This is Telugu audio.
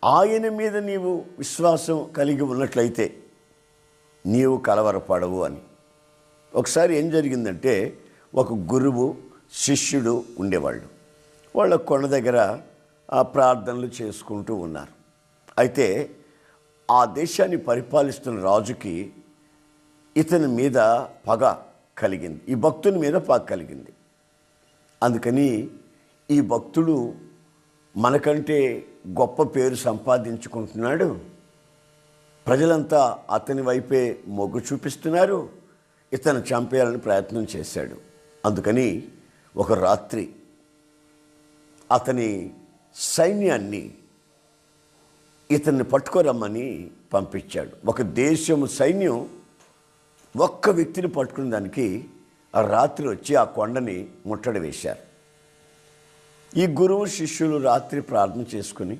ఆయన మీద నీవు విశ్వాసం కలిగి ఉన్నట్లయితే నీవు కలవరపడవు అని. ఒకసారి ఏం జరిగిందంటే, ఒక గురువు శిష్యుడు ఉండేవాళ్ళు. వాళ్ళ కొండ దగ్గర ఆ ప్రార్థనలు చేసుకుంటూ ఉన్నారు. అయితే ఆ దేశాన్ని పరిపాలిస్తున్న రాజుకి ఇతని మీద పగ కలిగింది, ఈ భక్తుని మీద పగ కలిగింది. అందుకని ఈ భక్తుడు మనకంటే గొప్ప పేరు సంపాదించుకుంటున్నాడు, ప్రజలంతా అతని వైపే మొగ్గు చూపిస్తున్నారు, ఇతను చంపేయాలని ప్రయత్నం చేశాడు. అందుకని ఒక రాత్రి అతని సైన్యాన్ని ఇతన్ని పట్టుకోరమ్మని పంపించాడు. ఒక దేశము సైన్యం ఒక్క వ్యక్తిని పట్టుకునే దానికి ఆ రాత్రి వచ్చి ఆ కొండని ముట్టడి వేశారు. ఈ గురువు శిష్యులు రాత్రి ప్రార్థన చేసుకుని